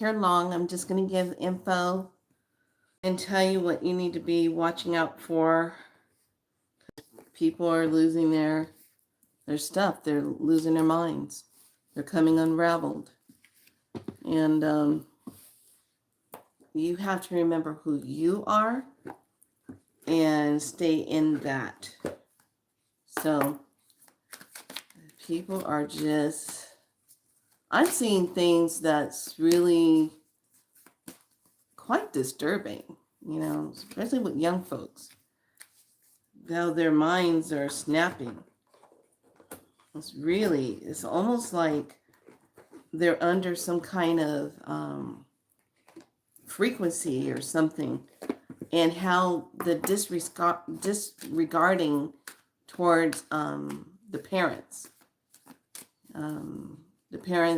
Here long. I'm just going to give info and tell you what you need to be watching out for. People are losing their stuff. They're losing their minds. They're coming unraveled. And you have to remember who you are and stay in that. So people are just, I'm seeing things that's really quite disturbing, especially with young folks. How their minds are snapping. It's almost like they're under some kind of frequency or something, and how the disregarding towards the parents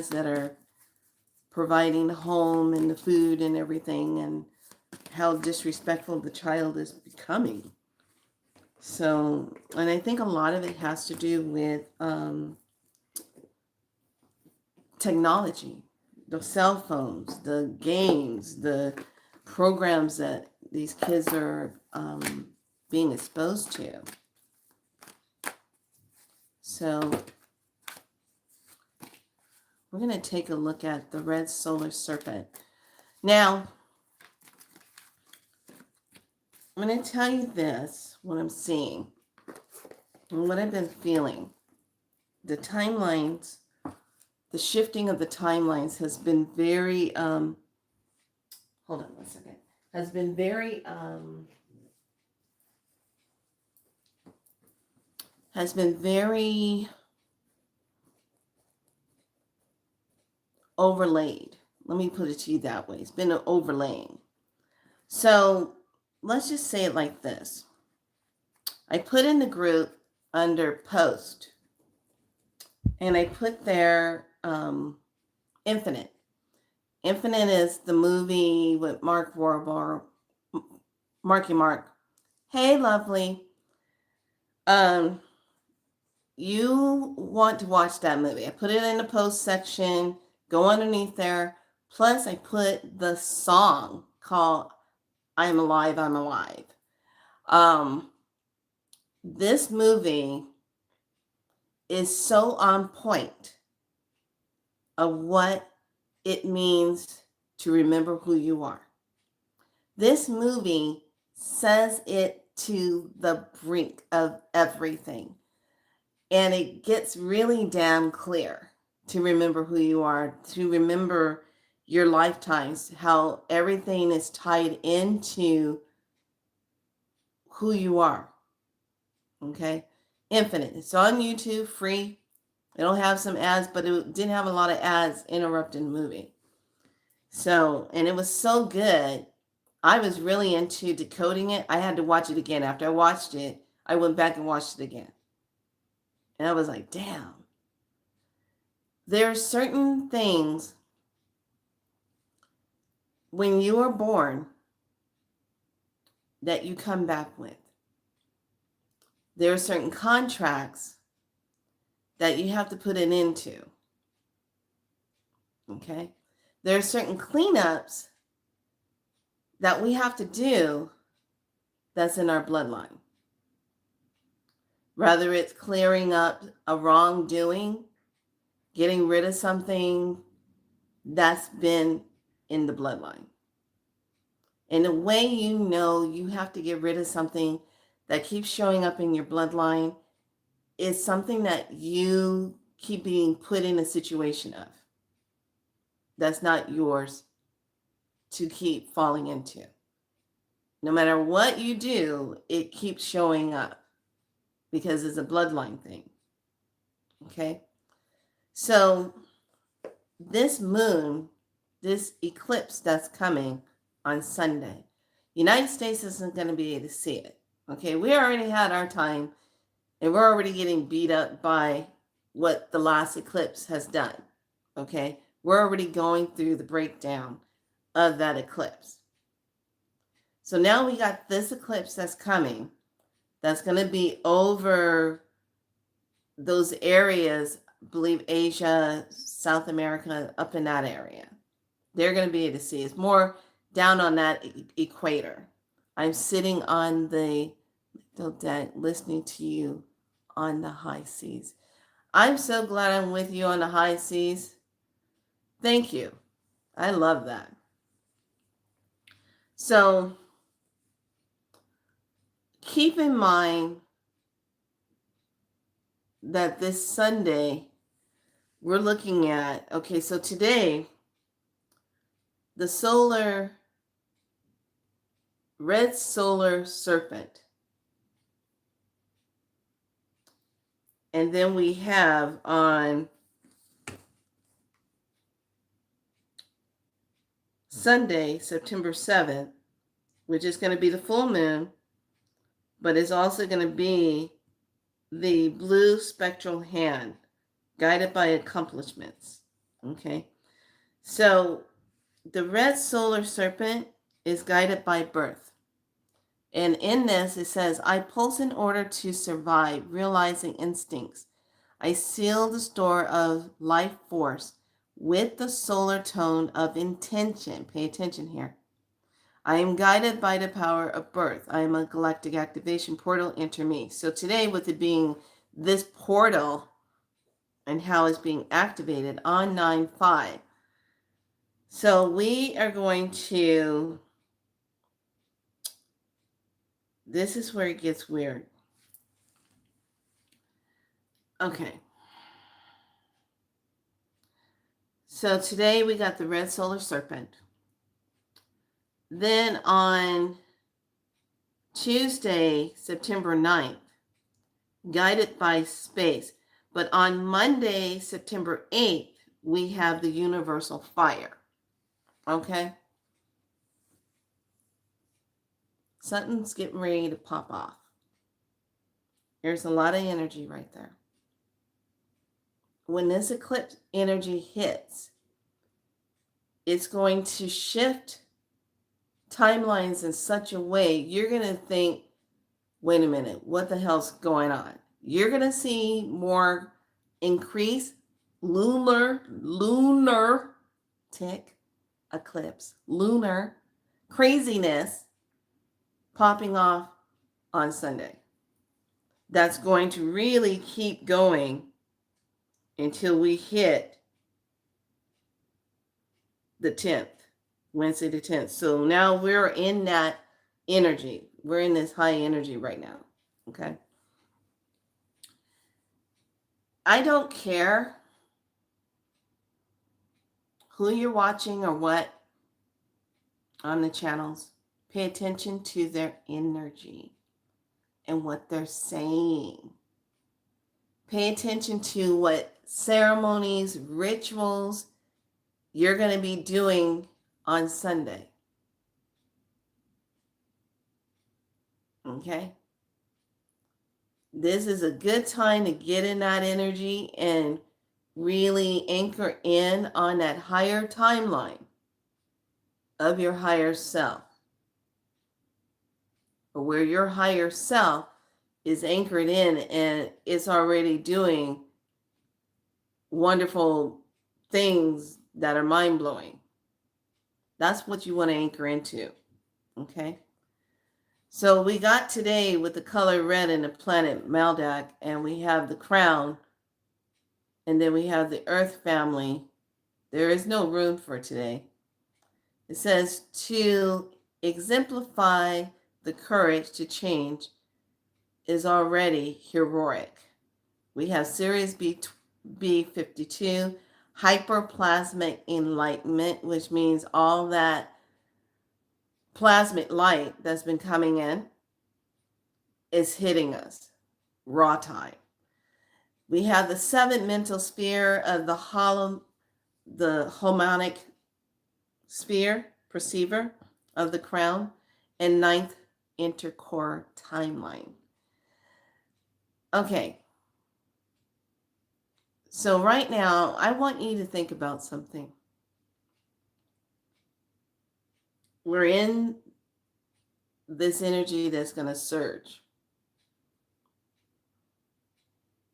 that are providing the home and the food and everything, and how disrespectful the child is becoming. So, and I think a lot of it has to do with technology, the cell phones, the games, the programs that these kids are being exposed to. So we're going to take a look at the red solar serpent. Now, I'm going to tell you this, what I'm seeing and what I've been feeling. The timelines, the shifting of the timelines has been very, hold on one second, has been very, overlaid. Let me put it to you that way. It's been an overlaying. So let's just say it like this. I put in the group under post, and I put there Infinite. Infinite is the movie with Mark Wahlberg, Marky Mark. Hey, lovely. You want to watch that movie. I put it in the post section. Go underneath there. Plus, I put the song called I'm Alive, I'm Alive. This movie is so on point of what it means to remember who you are. This movie says it to the brink of everything. And it gets really damn clear to remember who you are, to remember your lifetimes, how everything is tied into who you are. Okay? Infinite. It's on YouTube, free. It'll have some ads, but it didn't have a lot of ads interrupting the movie. So, and it was so good. I was really into decoding it. I had to watch it again. After I watched it, I went back and watched it again. And I was like, damn. There are certain things when you are born that you come back with. There are certain contracts that you have to put it into. Okay? There are certain cleanups that we have to do that's in our bloodline. Whether it's clearing up a wrongdoing, getting rid of something that's been in the bloodline. And the way you know you have to get rid of something that keeps showing up in your bloodline is something that you keep being put in a situation of that's not yours to keep falling into. No matter what you do, it keeps showing up because it's a bloodline thing. Okay? So this moon, this eclipse that's coming on Sunday, United States isn't going to be able to see it. Okay? We already had our time, and we're already getting beat up by what the last eclipse has done. Okay? We're already going through the breakdown of that eclipse. So now we got this eclipse that's coming, that's going to be over those areas, I believe Asia, South America, up in that area. They're going to be able to see. It's more down on that equator. I'm sitting on the deck listening to you on the high seas. I'm so glad I'm with you on the high seas. Thank you. I love that. So keep in mind that this Sunday we're looking at, okay, so today the red solar serpent. And then we have on Sunday, September 7th, which is going to be the full moon, but it's also going to be the blue spectral hand, guided by accomplishments. Okay. So the red solar serpent is guided by birth. And in this, it says, I pulse in order to survive, realizing instincts. I seal the store of life force with the solar tone of intention. Pay attention here. I am guided by the power of birth. I am a galactic activation portal. Enter me. So today, with it being this portal and how it's being activated on 9/5. So we are going to, this is where it gets weird. Okay. So today we got the red solar serpent. Then on Tuesday, September 9th, guided by space. But on Monday, September 8th, we have the universal fire. Okay? Something's getting ready to pop off. There's a lot of energy right there. When this eclipse energy hits, it's going to shift timelines in such a way you're going to think, wait a minute, what the hell's going on? You're going to see more increased lunar tick, eclipse, lunar craziness popping off on Sunday. That's going to really keep going until we hit the 10th, Wednesday the 10th. So now we're in that energy. We're in this high energy right now. Okay. I don't care who you're watching or what on the channels. Pay attention to their energy and what they're saying. Pay attention to what ceremonies, rituals you're going to be doing on Sunday. Okay? This is a good time to get in that energy and really anchor in on that higher timeline of your higher self, or where your higher self is anchored in and it's already doing wonderful things that are mind-blowing. That's what you want to anchor into. Okay? So we got today with the color red and the planet Maldak, and we have the crown, and then we have the earth family. There is no room for today. It says to exemplify the courage to change is already heroic. We have Series B52, hyperplasmic enlightenment, which means all that plasmic light that's been coming in is hitting us raw time. We have the seventh mental sphere of the harmonic sphere, perceiver of the crown, and ninth intercore timeline. Okay. So right now, I want you to think about something. We're in this energy that's going to surge.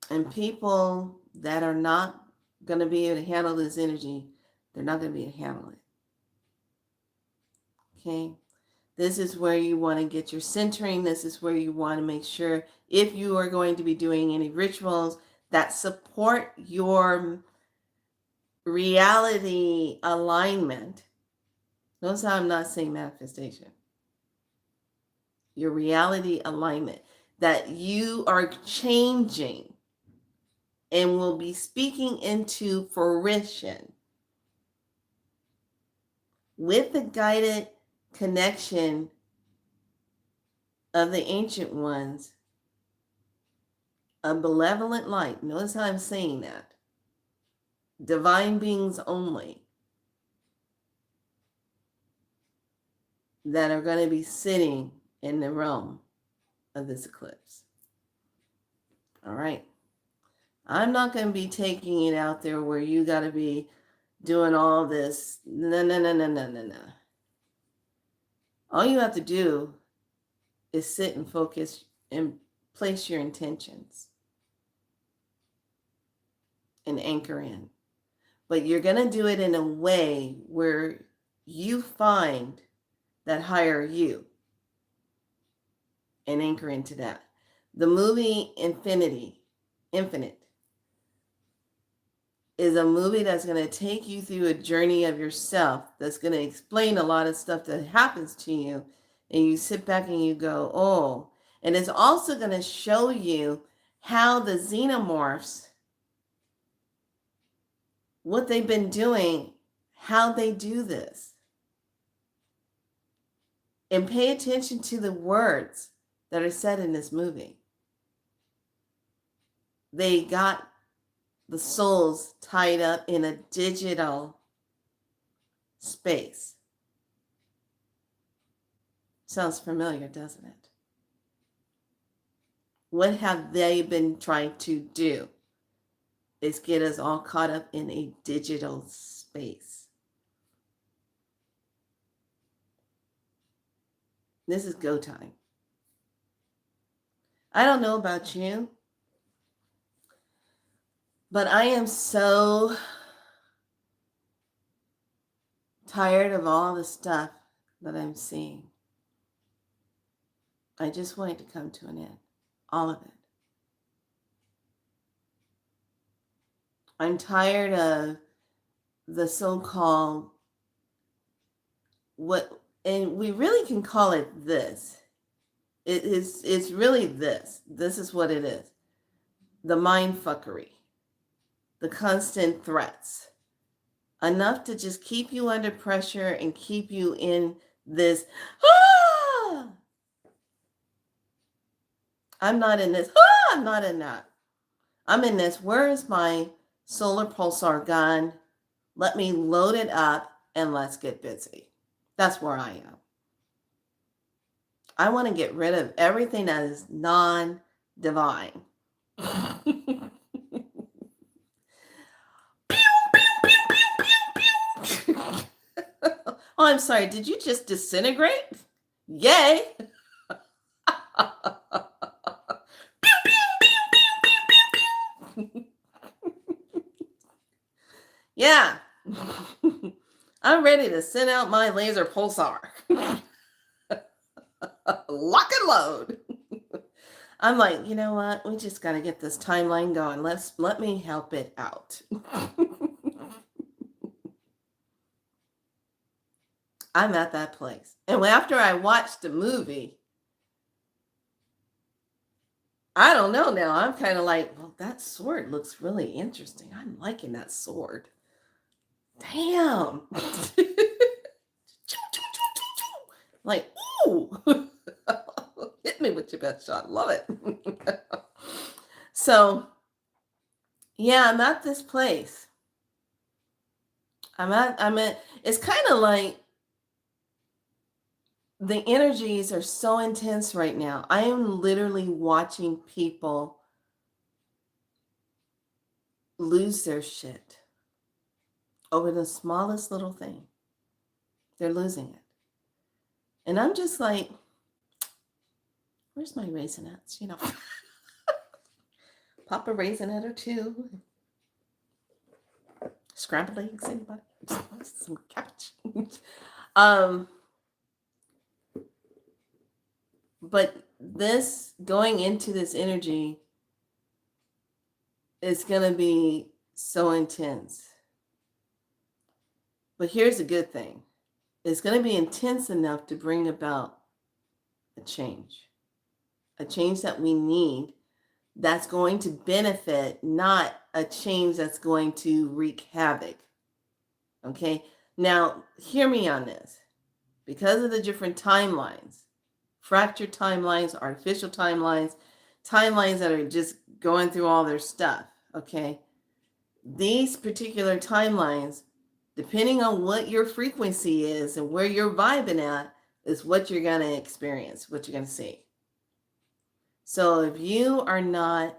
And people that are not going to be able to handle this energy, they're not going to be able to handle it. Okay. This is where you want to get your centering. This is where you want to make sure if you are going to be doing any rituals that support your reality alignment. Notice how I'm not saying manifestation. Your reality alignment that you are changing and will be speaking into fruition with the guided connection of the ancient ones, a benevolent light. Notice how I'm saying that. Divine beings only that are going to be sitting in the realm of this eclipse. All right. I'm not going to be taking it out there where you got to be doing all this. No, no, no, no, no, no, no. All you have to do is sit and focus and place your intentions and anchor in. But you're going to do it in a way where you find that higher you and anchor into that. The movie Infinite, is a movie that's going to take you through a journey of yourself, that's going to explain a lot of stuff that happens to you. And you sit back and you go, oh. And it's also going to show you how the xenomorphs, what they've been doing, how they do this. And pay attention to the words that are said in this movie. They got the souls tied up in a digital space. Sounds familiar, doesn't it? What have they been trying to do? Is get us all caught up in a digital space. This is go time. I don't know about you, but I am so tired of all the stuff that I'm seeing. I just want it to come to an end. All of it. I'm tired of the so-called and we really can call it this. It's really this. This is what it is. The mind fuckery. The constant threats. Enough to just keep you under pressure and keep you in this, I'm not in this, I'm not in that. I'm in this, where is my solar pulsar gun? Let me load it up and let's get busy. That's where I am. I want to get rid of everything that is non-divine. Oh, I'm sorry. Did you just disintegrate? Yay. Yeah. I'm ready to send out my laser pulsar. Lock and load. I'm like, you know what? We just got to get this timeline going. Let me help it out. I'm at that place. And after I watched the movie, I don't know now. I'm kind of like, well, that sword looks really interesting. I'm liking that sword. Damn. Like, ooh. Hit me with your best shot. Love it. So, yeah, I'm at this place. It's kind of like the energies are so intense right now. I am literally watching people lose their shit over the smallest little thing. They're losing it. And I'm just like, where's my Raisinets? You know, pop a Raisinette or two. Scrambled eggs, anybody? Some cabbage. But this, going into this energy, is going to be so intense. But here's the good thing. It's going to be intense enough to bring about a change that we need, that's going to benefit, not a change that's going to wreak havoc. Okay? Now, hear me on this. Because of the different timelines, fractured timelines, artificial timelines, timelines that are just going through all their stuff, okay? These particular timelines, depending on what your frequency is and where you're vibing at, is what you're going to experience, what you're going to see. So if you are not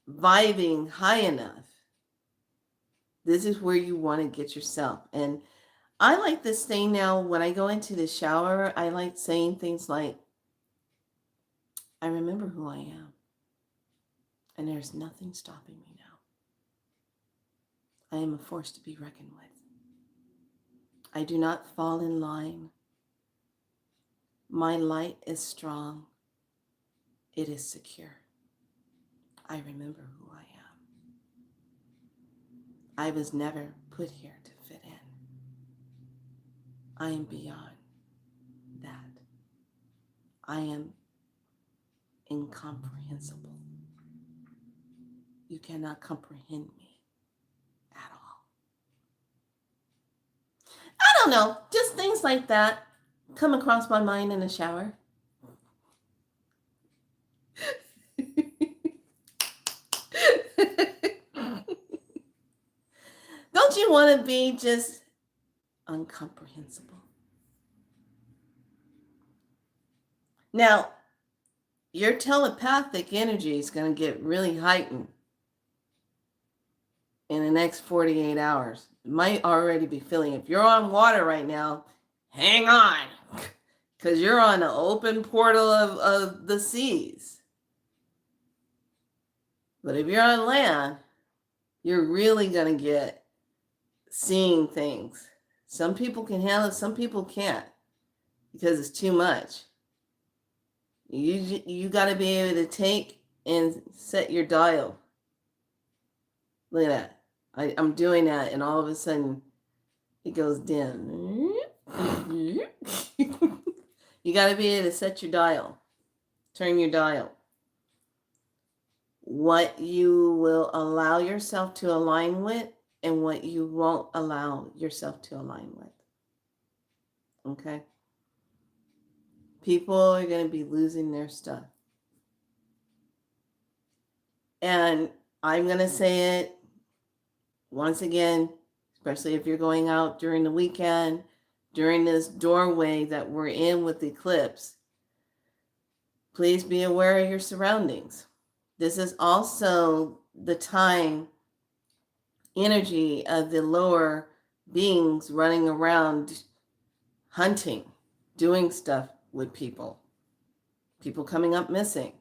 vibing high enough, this is where you want to get yourself. And I like this thing now, when I go into the shower, I like saying things like, I remember who I am, and there's nothing stopping me now. I am a force to be reckoned with. I do not fall in line. My light is strong. It is secure. I remember who I am. I was never put here to fit in. I am beyond that. I am incomprehensible. You cannot comprehend me at all. I don't know, just things like that come across my mind in the shower. Don't you want to be just incomprehensible? Now, your telepathic energy is going to get really heightened in the next 48 hours. You might already be feeling it. If you're on water right now, hang on, because you're on the open portal of the seas. But if you're on land, you're really going to get seeing things. Some people can handle it, some people can't, because it's too much. You got to be able to take and set your dial. Look at that. I'm doing that, and all of a sudden it goes dim. You got to be able to set your dial. Turn your dial. What you will allow yourself to align with and what you won't allow yourself to align with. Okay? People are going to be losing their stuff. And I'm going to say it once again, especially if you're going out during the weekend, during this doorway that we're in with the eclipse. Please be aware of your surroundings. This is also the time energy of the lower beings running around hunting, doing stuff with people coming up missing.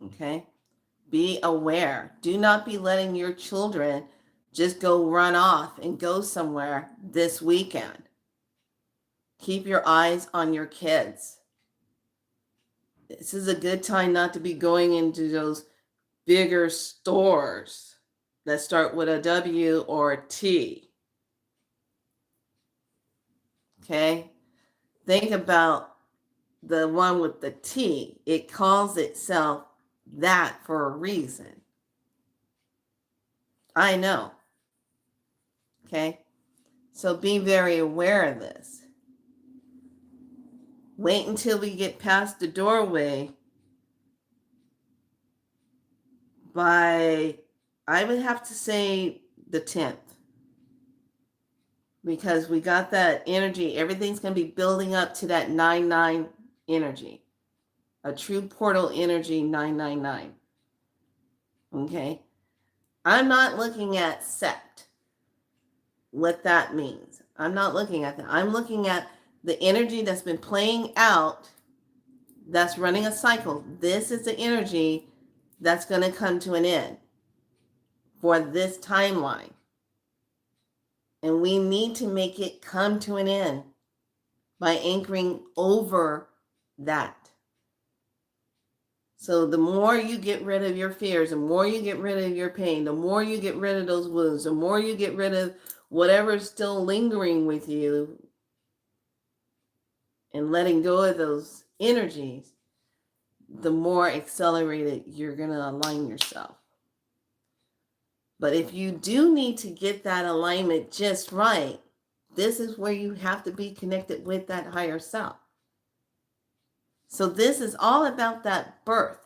Okay? Be aware. Do not be letting your children just go run off and go somewhere this weekend. Keep your eyes on your kids. This is a good time not to be going into those bigger stores that start with a W or a T. Okay? Think about the one with the T. It calls itself that for a reason. I know. Okay? So be very aware of this. Wait until we get past the doorway by, I would have to say, the 10th. Because we got that energy. Everything's going to be building up to that 9-9 energy. A true portal energy 999. Okay? I'm not looking at sect, what that means. I'm not looking at that. I'm looking at the energy that's been playing out, that's running a cycle. This is the energy that's going to come to an end for this timeline. And we need to make it come to an end by anchoring over that. So the more you get rid of your fears, the more you get rid of your pain, the more you get rid of those wounds, the more you get rid of whatever's still lingering with you and letting go of those energies, the more accelerated you're going to align yourself. But if you do need to get that alignment just right, this is where you have to be connected with that higher self. So this is all about that birth.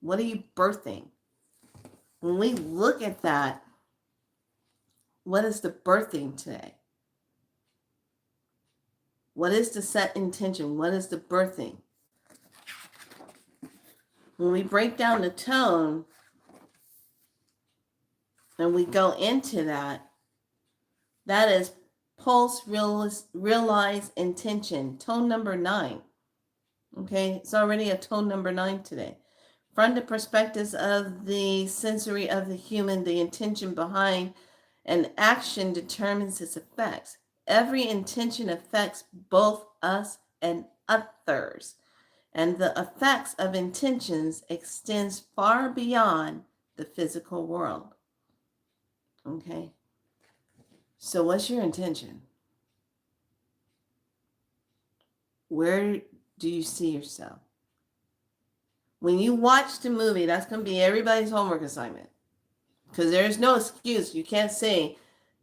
What are you birthing? When we look at that, what is the birthing today? What is the set intention? What is the birthing? When we break down the tone and we go into that, that is pulse realize intention, tone number 9. Okay, it's already a tone number 9 today. From the perspectives of the sensory of the human, the intention behind an action determines its effects. Every intention affects both us and others, and the effects of intentions extends far beyond the physical world. Okay, so what's your intention? Where do you see yourself? When you watch the movie, that's going to be everybody's homework assignment. Because there's no excuse. You can't say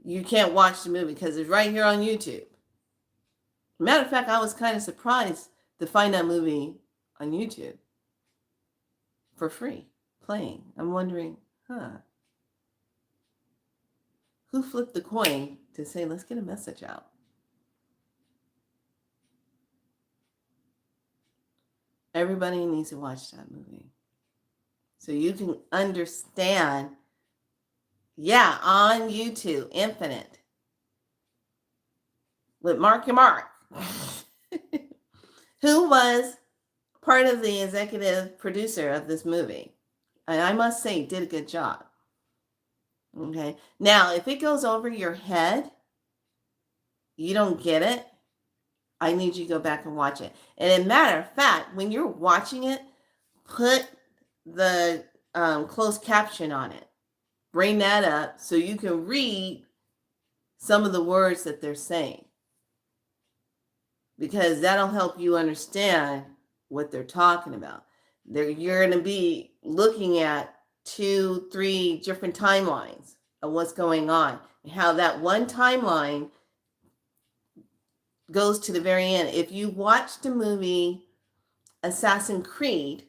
you can't watch the movie because it's right here on YouTube. Matter of fact, I was kind of surprised to find that movie on YouTube for free, playing. I'm wondering, who flipped the coin to say, let's get a message out? Everybody needs to watch that movie so you can understand. Yeah, on YouTube, Infinite, with Marky Mark, who was part of the executive producer of this movie. And I must say, did a good job. Okay. Now, if it goes over your head, you don't get it, I need you to go back and watch it. And as a matter of fact, when you're watching it, put the closed caption on it. Bring that up so you can read some of the words that they're saying, because that'll help you understand what they're talking about. You're going to be looking at 2-3 different timelines of what's going on and how that one timeline goes to the very end. If you watch the movie Assassin's Creed,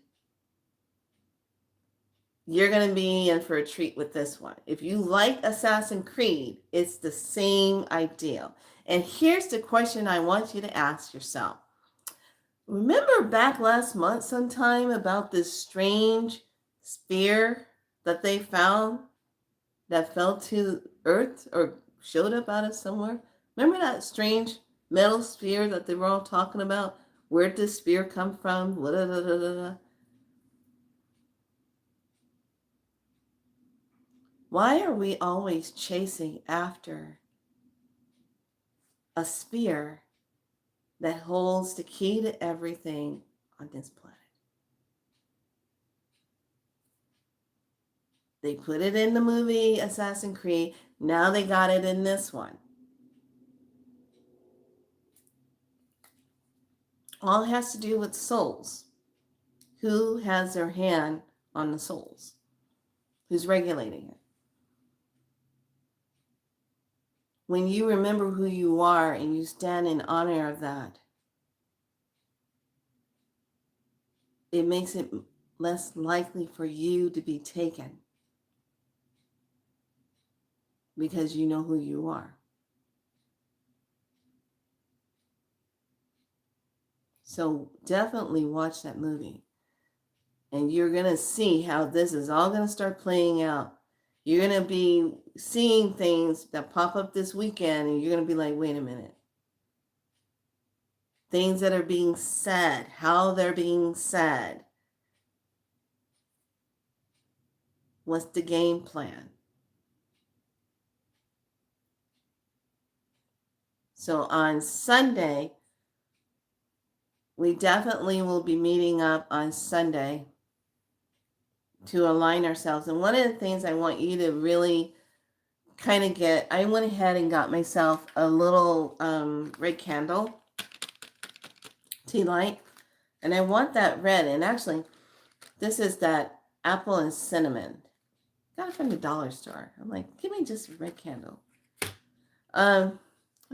you're going to be in for a treat with this one. If you like Assassin's Creed, it's the same idea. And here's the question I want you to ask yourself. Remember back last month sometime about this strange sphere that they found that fell to Earth or showed up out of somewhere? Remember that strange metal sphere that they were all talking about? Where did this sphere come from? Why are we always chasing after a sphere that holds the key to everything on this planet? They put it in the movie Assassin's Creed. Now they got it in this one. All has to do with souls. Who has their hand on the souls? Who's regulating it? When you remember who you are and you stand in honor of that, it makes it less likely for you to be taken because you know who you are. So definitely watch that movie. And you're going to see how this is all going to start playing out. You're going to be seeing things that pop up this weekend, and you're going to be like, wait a minute. Things that are being said, how they're being said. What's the game plan? So on Sunday, we definitely will be meeting up on Sunday to align ourselves. And one of the things I want you to really kind of get, I went ahead and got myself a little red candle, tea light, and I want that red. And actually, this is that apple and cinnamon. Got it from the dollar store. I'm like, give me just a red candle. I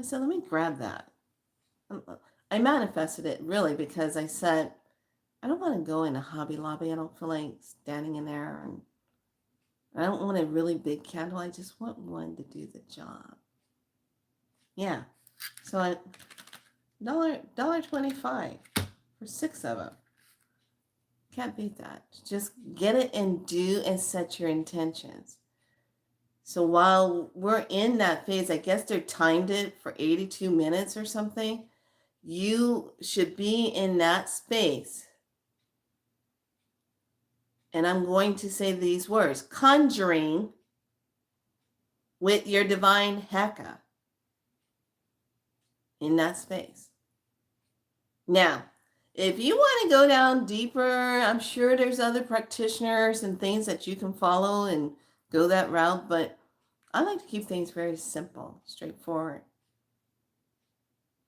said, let me grab that. I manifested it really because I said, I don't want to go in a Hobby Lobby. I don't feel like standing in there, and I don't want a really big candle. I just want one to do the job. Yeah. So $1.25 for 6 of them. Can't beat that. Just get it and do and set your intentions. So while we're in that phase, I guess they timed it for 82 minutes or something. You should be in that space. And I'm going to say these words: conjuring with your divine Heka in that space. Now, if you want to go down deeper, I'm sure there's other practitioners and things that you can follow and go that route, but I like to keep things very simple, straightforward.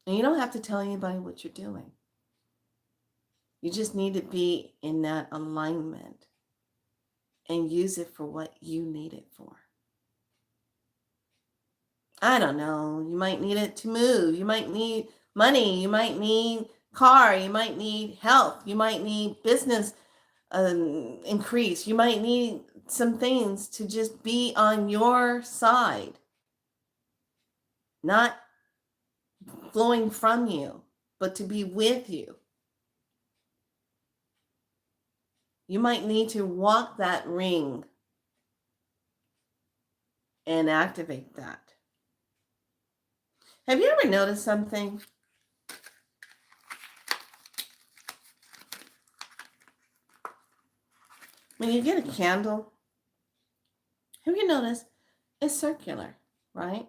And you don't have to tell anybody what you're doing. You just need to be in that alignment and use it for what you need it for. I don't know. You might need it to move. You might need money. You might need car. You might need health. You might need business increase. You might need some things to just be on your side, not flowing from you, but to be with you. You might need to walk that ring and activate that. Have you ever noticed something? When you get a candle, have you noticed it's circular, right?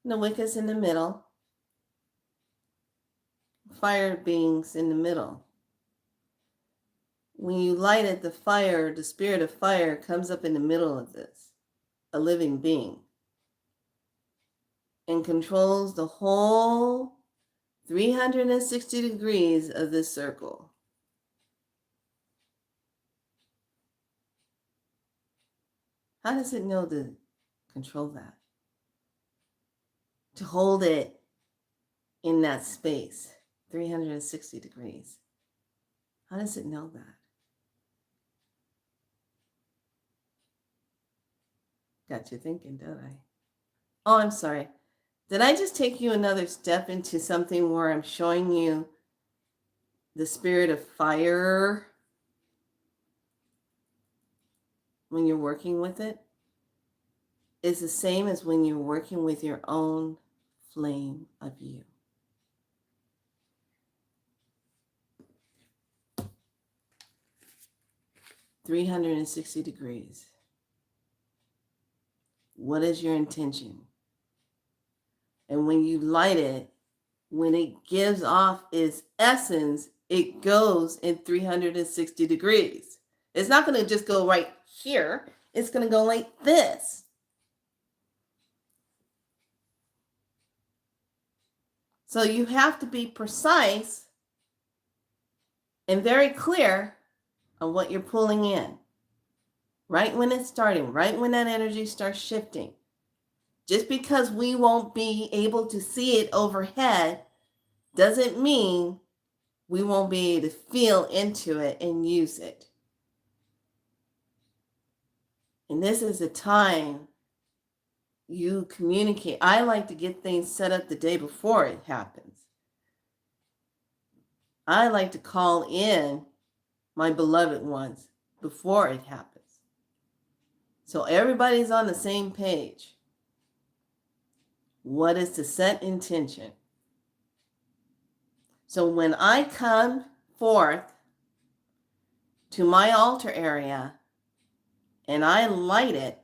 The wick is in the middle. Fire being's in the middle. When you light it, the fire, the spirit of fire comes up in the middle of this, a living being, and controls the whole 360 degrees of this circle. How does it know to control that? To hold it in that space, 360 degrees. How does it know that? Got you thinking, don't I? Oh, I'm sorry. Did I just take you another step into something where I'm showing you the spirit of fire when you're working with it? It's the same as when you're working with your own flame of you. (360 degrees). What is your intention? And when you light it, when it gives off its essence, it goes in 360 degrees. It's not going to just go right here. It's going to go like this. So you have to be precise and very clear on what you're pulling in. Right when it's starting, right when that energy starts shifting. Just because we won't be able to see it overhead doesn't mean we won't be able to feel into it and use it. And this is a time you communicate. I like to get things set up the day before it happens. I like to call in my beloved ones before it happens. So everybody's on the same page. What is the set intention? So when I come forth to my altar area and I light it,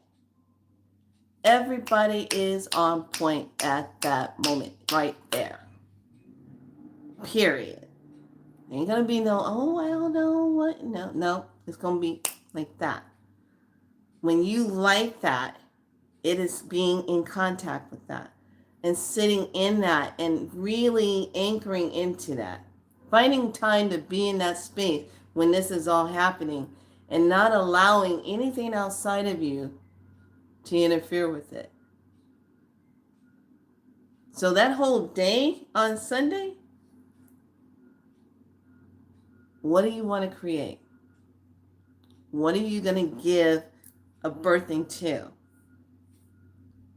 everybody is on point at that moment, right there. Period. Ain't gonna be no, oh, I don't know what. No. It's going to be like that. When you like that, it is being in contact with that and sitting in that and really anchoring into that. Finding time to be in that space when this is all happening and not allowing anything outside of you to interfere with it. So that whole day on Sunday, what do you want to create? What are you going to give a birthing to?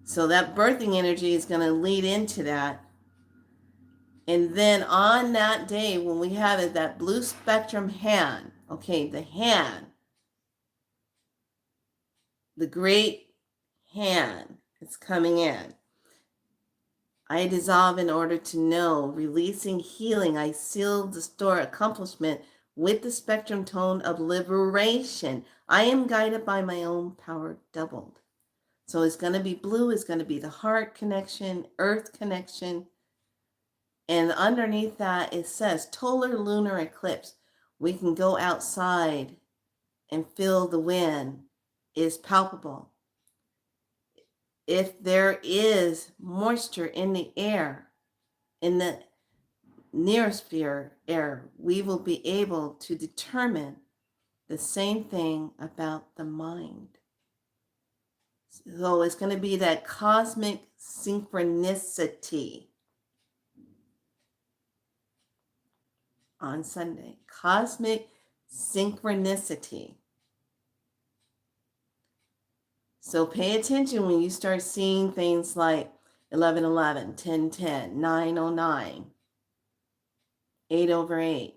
So that birthing energy is going to lead into that. And then on that day, when we have it, that blue spectrum hand, okay, the hand, the great hand is coming in. I dissolve in order to know, releasing healing. I seal the store accomplishment with the spectrum tone of liberation. I am guided by my own power doubled. So it's going to be blue. It's going to be the heart connection, earth connection. And underneath that, it says total lunar eclipse. We can go outside and feel the wind is palpable. If there is moisture in the air, in the neosphere air, we will be able to determine the same thing about the mind. So it's going to be that cosmic synchronicity on Sunday. Cosmic synchronicity. So pay attention when you start seeing things like 11:11, 10:10, 9:09, 8/8.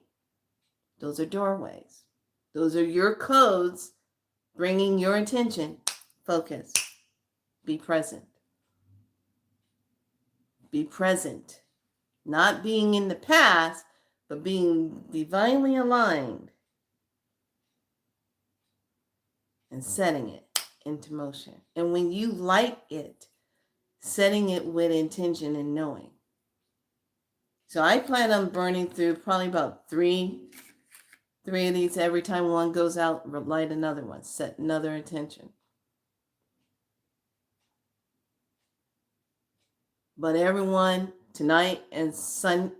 Those are doorways. Those are your codes bringing your attention. Focus. Be present. Be present. Not being in the past, but being divinely aligned and setting it into motion. And when you like it, setting it with intention and knowing. So I plan on burning through probably about three of these. Every time one goes out, light another one, set another intention. But everyone, tonight and Saturday,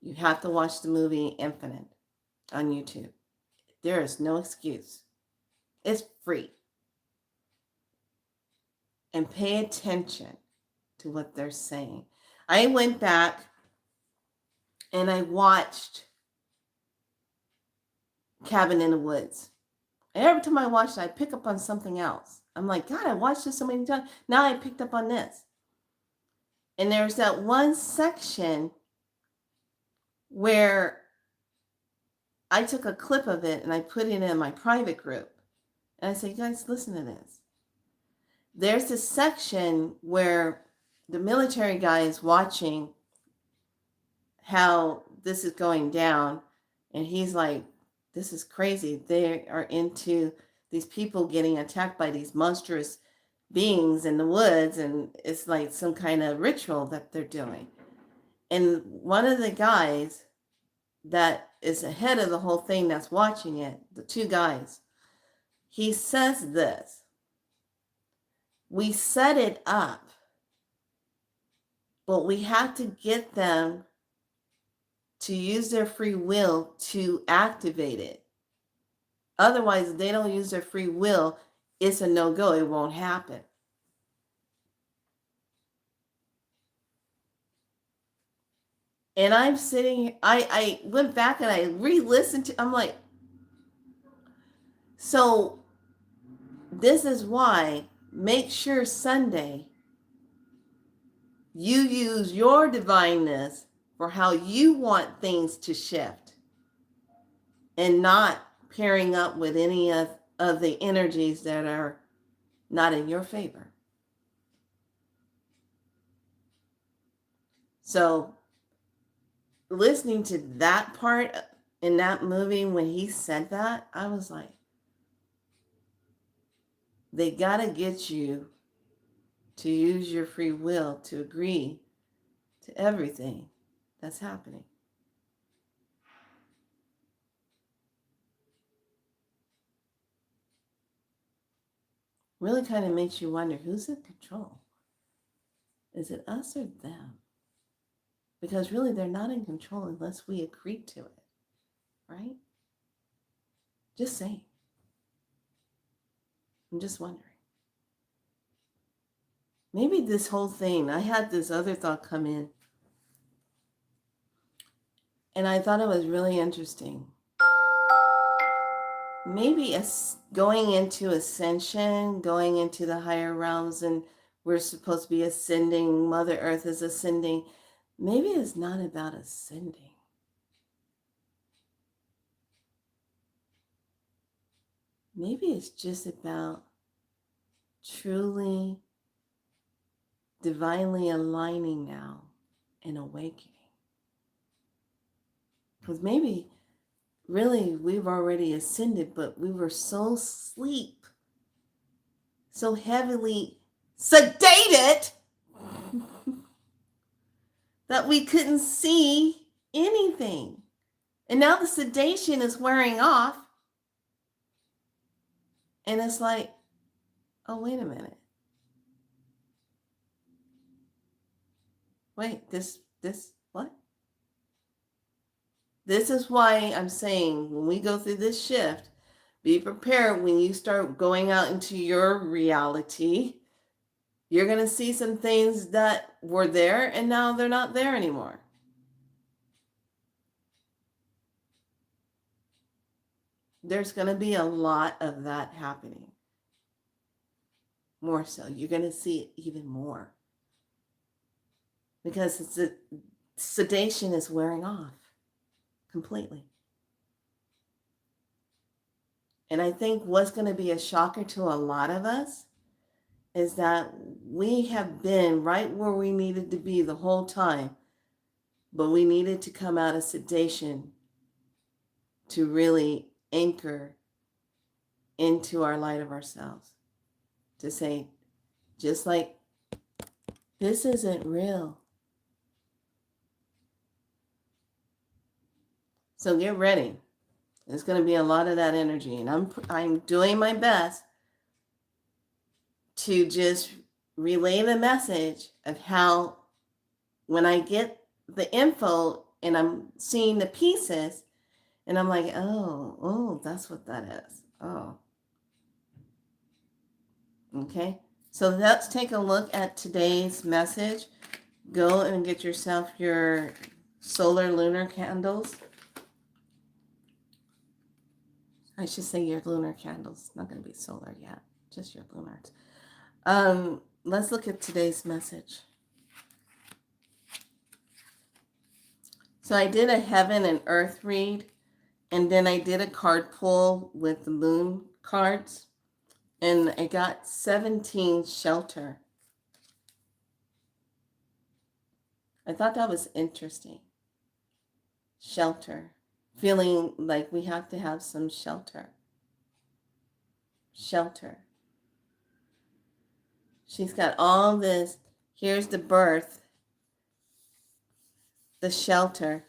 you have to watch the movie Infinite on YouTube. There is no excuse. It's free. And pay attention to what they're saying. I went back and I watched Cabin in the Woods. And every time I watch it, I pick up on something else. I'm like, God, I watched this so many times. Now I picked up on this. And there's that one section where I took a clip of it and I put it in my private group. And I said, guys, listen to this. There's this section where the military guy is watching how this is going down. And he's like, this is crazy. They are into these people getting attacked by these monstrous beings in the woods. And it's like some kind of ritual that they're doing. And one of the guys that is ahead of the whole thing that's watching it, the two guys, he says this: we set it up, but we have to get them to use their free will to activate it. Otherwise, if they don't use their free will, it's a no-go. It won't happen. And I'm sitting, I went back and I re-listened to, I'm like, so this is why, make sure Sunday you use your divineness for how you want things to shift and not pairing up with any of the energies that are not in your favor. So listening to that part in that movie when he said that, I was like, they got to get you to use your free will to agree to everything that's happening. really kind of makes you wonder, who's in control? Is it us or them? Because really, they're not in control unless we agree to it, right? Just saying. I'm just wondering. Maybe this whole thing, I had this other thought come in, and I thought it was really interesting. Maybe going into ascension, going into the higher realms, and we're supposed to be ascending, Mother Earth is ascending. Maybe it's not about ascending. Maybe it's just about truly divinely aligning now and awakening. Because maybe really we've already ascended, but we were so asleep, so heavily sedated that we couldn't see anything. And now the sedation is wearing off. And it's like, oh, wait a minute. Wait, what? This is why I'm saying when we go through this shift, be prepared when you start going out into your reality. You're going to see some things that were there and now they're not there anymore. There's going to be a lot of that happening. More so. You're going to see it even more. Because sedation is wearing off completely. And I think what's going to be a shocker to a lot of us is that we have been right where we needed to be the whole time, but we needed to come out of sedation to really anchor into our light of ourselves. To say, just like, this isn't real. So get ready. There's going to be a lot of that energy, and I'm doing my best to just relay the message of how when I get the info and I'm seeing the pieces and I'm like, oh, that's what that is. Oh. Okay. So let's take a look at today's message. Go and get yourself your solar lunar candles. I should say your lunar candles. Not going to be solar yet. Just your lunars. Let's look at today's message. So I did a heaven and earth read, and then I did a card pull with the moon cards, and I got 17 shelter. I thought that was interesting. Shelter. Feeling like we have to have some shelter. Shelter. She's got all this. Here's the birth. The shelter.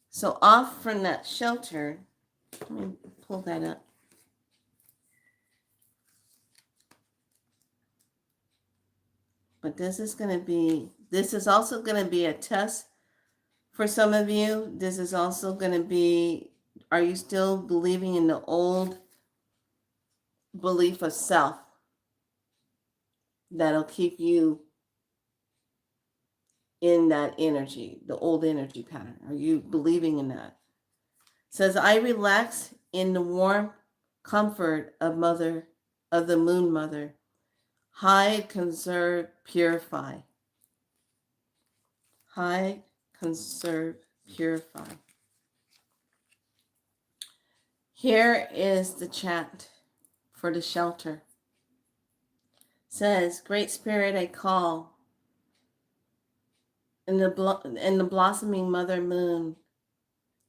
So off from that shelter, let me pull that up. But this is also going to be a test for some of you. This is also going to be, are you still believing in the old belief of self that'll keep you in that energy, the old energy pattern? Are you believing in that? It says, I relax in the warm comfort of the moon mother. Hide, conserve, purify. Hide, conserve, purify. Here is the chant for the shelter. It says, Great Spirit, I call in the blossoming mother moon,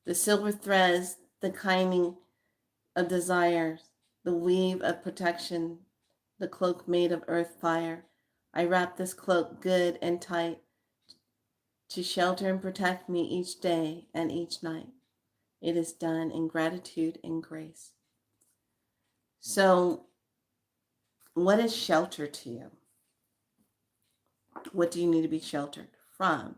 the silver threads, the kinding of desires, the weave of protection, the cloak made of earth fire. I wrap this cloak good and tight to shelter and protect me each day and each night. It is done in gratitude and grace. So, what is shelter to you? What do you need to be sheltered from?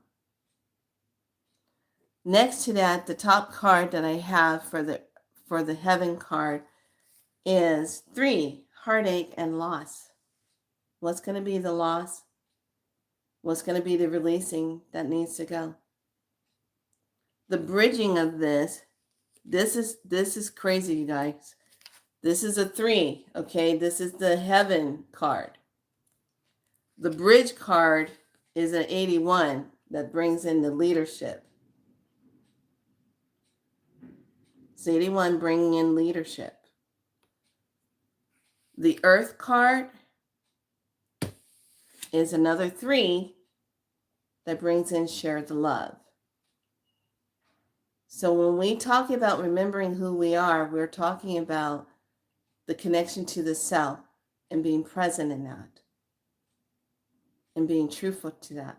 Next to that, the top card that I have for the heaven card is 3, heartache and loss. What's going to be the loss? What's going to be the releasing that needs to go? The bridging of this is crazy, you guys. This is a 3, okay? This is the heaven card. The bridge card is an 81 that brings in the leadership. It's 81 bringing in leadership. The earth card is another 3 that brings in share the love. So when we talk about remembering who we are, we're talking about the connection to the self and being present in that and being truthful to that.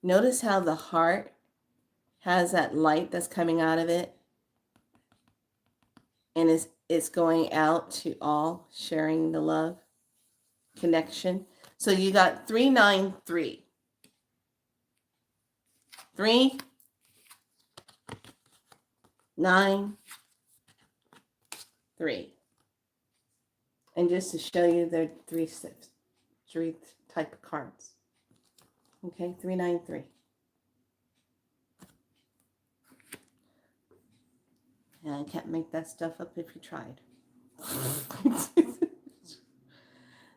Notice how the heart has that light that's coming out of it, and it's going out to all, sharing the love, connection. So you got 393. 3, 9, 3. And just to show you, there are three type of cards. Okay, 393. And I can't make that stuff up if you tried.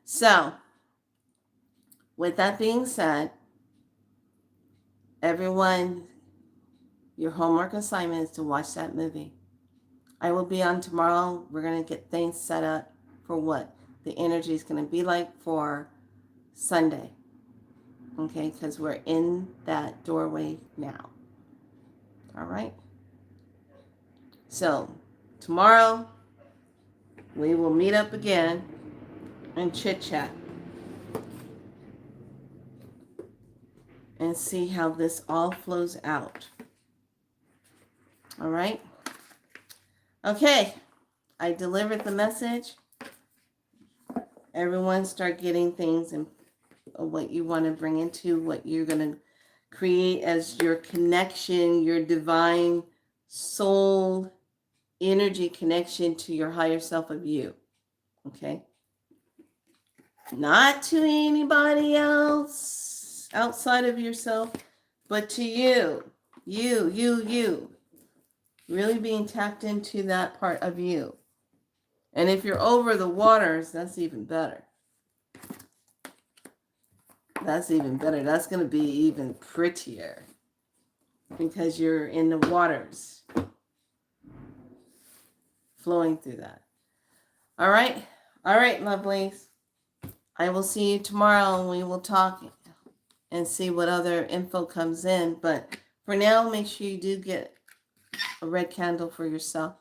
So, with that being said, everyone, your homework assignment is to watch that movie. I will be on tomorrow. We're going to get things set up for what the energy is going to be like for Sunday. Okay, because we're in that doorway now. All right. So, tomorrow, we will meet up again and chit-chat and see how this all flows out. All right? Okay, I delivered the message. Everyone start getting things and what you want to bring into, what you're going to create as your connection, your divine soul energy connection to your higher self of you. Okay? Not to anybody else outside of yourself, but to you. You. Really being tapped into that part of you. And if you're over the waters, that's even better. That's even better. That's going to be even prettier because you're in the waters flowing through that. All right, lovelies. I will see you tomorrow and we will talk and see what other info comes in. But for now, make sure you do get a red candle for yourself.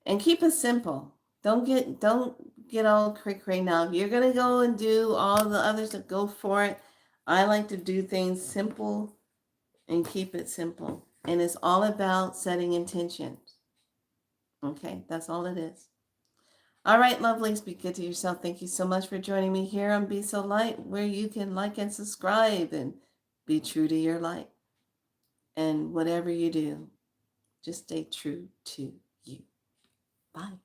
And keep it simple. Don't get all cray-cray now. If you're going to go and do all the others that go for it, I like to do things simple and keep it simple. And it's all about setting intentions. Okay, that's all it is. All right, lovelies, be good to yourself. Thank you so much for joining me here on Be So Light, where you can like and subscribe and be true to your light. And whatever you do, just stay true to you. Bye.